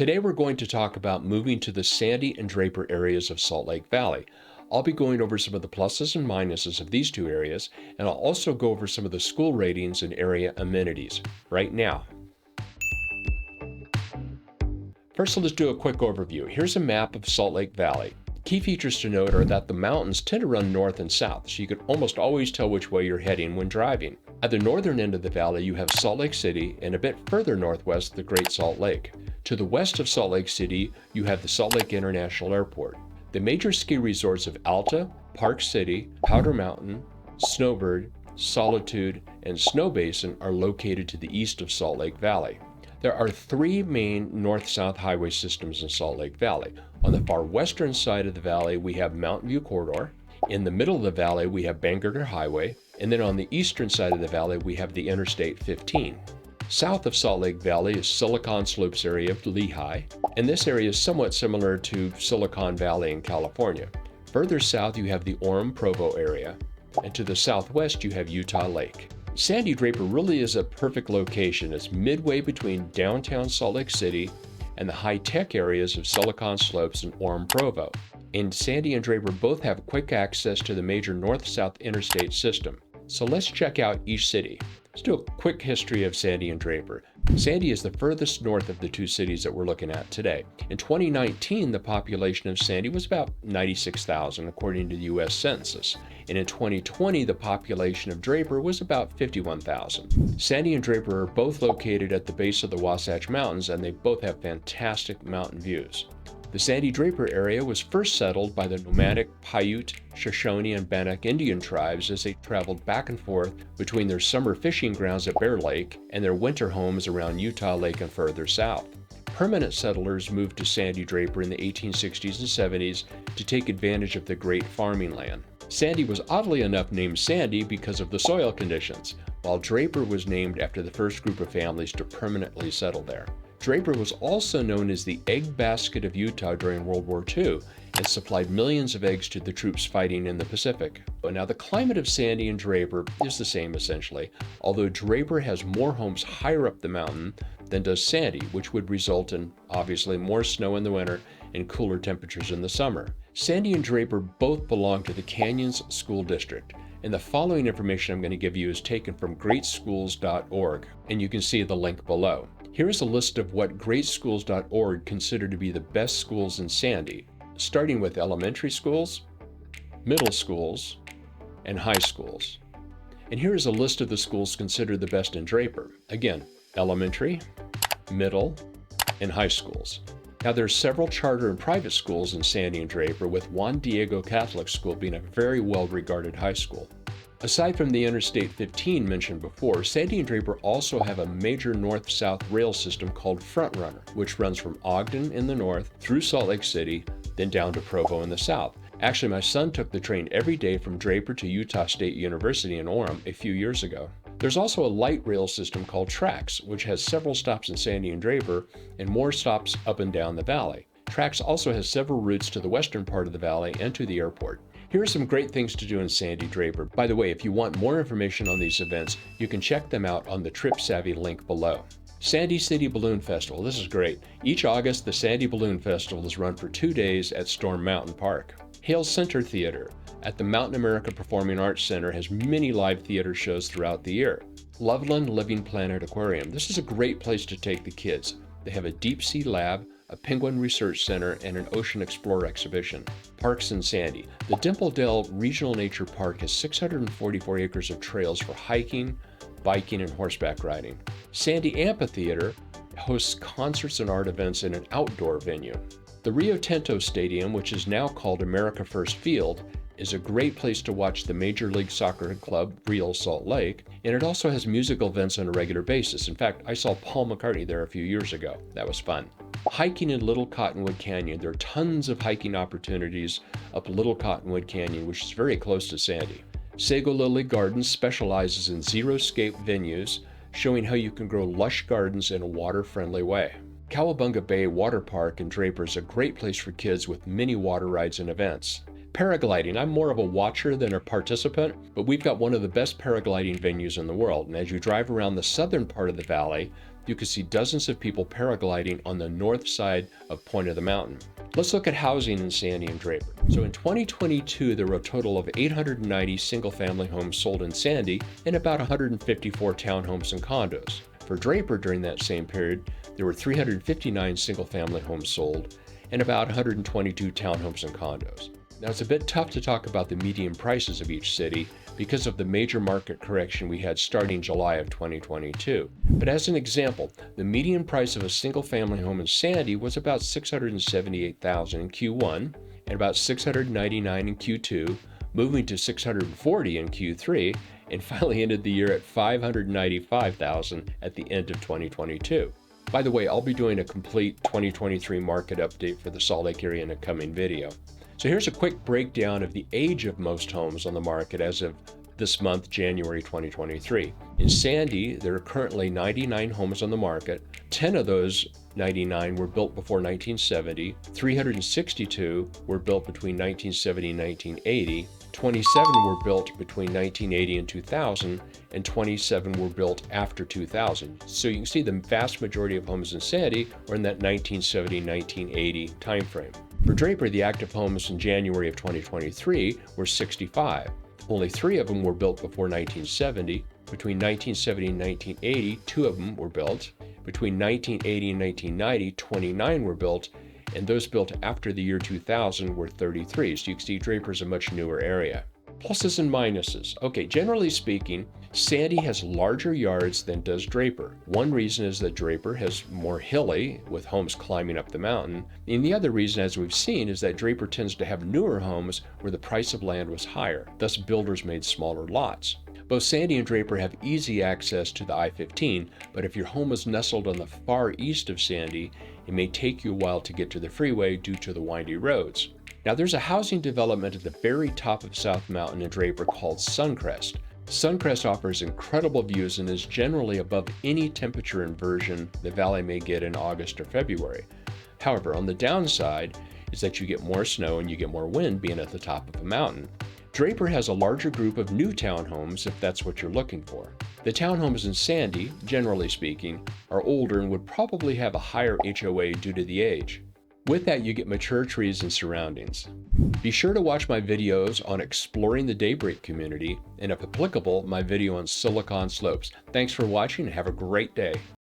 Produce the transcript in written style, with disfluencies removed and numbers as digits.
Today we're going to talk about moving to the Sandy and Draper areas of Salt Lake Valley. I'll be going over some of the pluses and minuses of these two areas, and I'll also go over some of the school ratings and area amenities right now. First, let's do a quick overview. Here's a map of Salt Lake Valley. Key features to note are that the mountains tend to run north and south, so you can almost always tell which way you're heading when driving. At the northern end of the valley, you have Salt Lake City, and a bit further northwest, the Great Salt Lake. To the west of Salt Lake City, you have the Salt Lake International Airport. The major ski resorts of Alta, Park City, Powder Mountain, Snowbird, Solitude, and Snow Basin are located to the east of Salt Lake Valley. There are three main north-south highway systems in Salt Lake Valley. On the far western side of the valley, we have Mountain View Corridor. In the middle of the valley, we have Bangerter Highway. And then on the eastern side of the valley, we have the Interstate 15. South of Salt Lake Valley is Silicon Slopes area of Lehigh, and this area is somewhat similar to Silicon Valley in California. Further south, you have the Orem-Provo area, and to the southwest, you have Utah Lake. Sandy Draper really is a perfect location. It's midway between downtown Salt Lake City and the high-tech areas of Silicon Slopes and Orem-Provo. And Sandy and Draper both have quick access to the major north-south interstate system. So let's check out each city. Let's do a quick history of Sandy and Draper. Sandy is the furthest north of the two cities that we're looking at today. In 2019, the population of Sandy was about 96,000 according to the U.S. Census. And in 2020, the population of Draper was about 51,000. Sandy and Draper are both located at the base of the Wasatch Mountains, and they both have fantastic mountain views. The Sandy Draper area was first settled by the nomadic Paiute, Shoshone, and Bannock Indian tribes as they traveled back and forth between their summer fishing grounds at Bear Lake and their winter homes around Utah Lake and further south. Permanent settlers moved to Sandy Draper in the 1860s and 70s to take advantage of the great farming land. Sandy was oddly enough named Sandy because of the soil conditions, while Draper was named after the first group of families to permanently settle there. Draper was also known as the egg basket of Utah during World War II and supplied millions of eggs to the troops fighting in the Pacific. Now, the climate of Sandy and Draper is the same essentially, although Draper has more homes higher up the mountain than does Sandy, which would result in obviously more snow in the winter and cooler temperatures in the summer. Sandy and Draper both belong to the Canyons School District, and the following information I'm going to give you is taken from greatschools.org, and you can see the link below. Here's a list of what greatschools.org consider to be the best schools in Sandy, starting with elementary schools, middle schools, and high schools. And here is a list of the schools considered the best in Draper. Again, elementary, middle, and high schools. Now, there are several charter and private schools in Sandy and Draper, with Juan Diego Catholic School being a very well-regarded high school. Aside from the Interstate 15 mentioned before, Sandy and Draper also have a major north-south rail system called Front Runner, which runs from Ogden in the north through Salt Lake City, then down to Provo in the south. Actually, my son took the train every day from Draper to Utah State University in Orem a few years ago. There's also a light rail system called TRAX, which has several stops in Sandy and Draper and more stops up and down the valley. TRAX also has several routes to the western part of the valley and to the airport. Here are some great things to do in Sandy Draper. By the way, if you want more information on these events, you can check them out on the Trip Savvy link below. Sandy City Balloon Festival. This is great. Each August, the Sandy Balloon Festival is run for 2 days at Storm Mountain Park. Hale Center Theater at the Mountain America Performing Arts Center has many live theater shows throughout the year. Loveland Living Planet Aquarium. This is a great place to take the kids. They have a deep sea lab, a penguin research center, and an ocean explorer exhibition. Parks in Sandy. The Dimple Dell Regional Nature Park has 644 acres of trails for hiking, biking, and horseback riding. Sandy Amphitheater hosts concerts and art events in an outdoor venue. The Rio Tinto Stadium, which is now called America First Field, is a great place to watch the Major League Soccer club, Real Salt Lake, and it also has musical events on a regular basis. In fact, I saw Paul McCartney there a few years ago. That was fun. Hiking in Little Cottonwood Canyon. There are tons of hiking opportunities up Little Cottonwood Canyon, which is very close to Sandy. Sago Lily Gardens specializes in xeriscape venues, showing how you can grow lush gardens in a water-friendly way. Cowabunga Bay Water Park in Draper is a great place for kids with many water rides and events. Paragliding. I'm more of a watcher than a participant, but we've got one of the best paragliding venues in the world. And as you drive around the southern part of the valley, you can see dozens of people paragliding on the north side of Point of the Mountain. Let's look at housing in Sandy and Draper. So in 2022, there were a total of 890 single-family homes sold in Sandy and about 154 townhomes and condos. For Draper during that same period, there were 359 single-family homes sold and about 122 townhomes and condos. Now, it's a bit tough to talk about the median prices of each city because of the major market correction we had starting July of 2022. But as an example, the median price of a single-family home in Sandy was about $678,000 in Q1 and about $699,000 in Q2, moving to $640,000 in Q3, and finally ended the year at $595,000 at the end of 2022. By the way, I'll be doing a complete 2023 market update for the Salt Lake area in a coming video. So here's a quick breakdown of the age of most homes on the market as of this month, January 2023. In Sandy, there are currently 99 homes on the market. 10 of those 99 were built before 1970, 362 were built between 1970 and 1980, 27 were built between 1980 and 2000, and 27 were built after 2000. So you can see the vast majority of homes in Sandy are in that 1970-1980 timeframe. For Draper, the active homes in January of 2023 were 65. Only 3 of them were built before 1970. Between 1970 and 1980, 2 of them were built. Between 1980 and 1990, 29 were built, and those built after the year 2000 were 33. So you can see Draper's a much newer area. Pluses and minuses. Okay, generally speaking, Sandy has larger yards than does Draper. One reason is that Draper has more hilly, with homes climbing up the mountain. And the other reason, as we've seen, is that Draper tends to have newer homes where the price of land was higher. Thus, builders made smaller lots. Both Sandy and Draper have easy access to the I-15, but if your home is nestled on the far east of Sandy, it may take you a while to get to the freeway due to the windy roads. Now, there's a housing development at the very top of South Mountain in Draper called Suncrest. Suncrest offers incredible views and is generally above any temperature inversion the valley may get in August or February. However, on the downside is that you get more snow and you get more wind being at the top of a mountain. Draper has a larger group of new townhomes if that's what you're looking for. The townhomes in Sandy, generally speaking, are older and would probably have a higher HOA due to the age. With that, you get mature trees and surroundings. Be sure to watch my videos on exploring the Daybreak community, and if applicable, my video on Silicon Slopes. Thanks for watching and have a great day.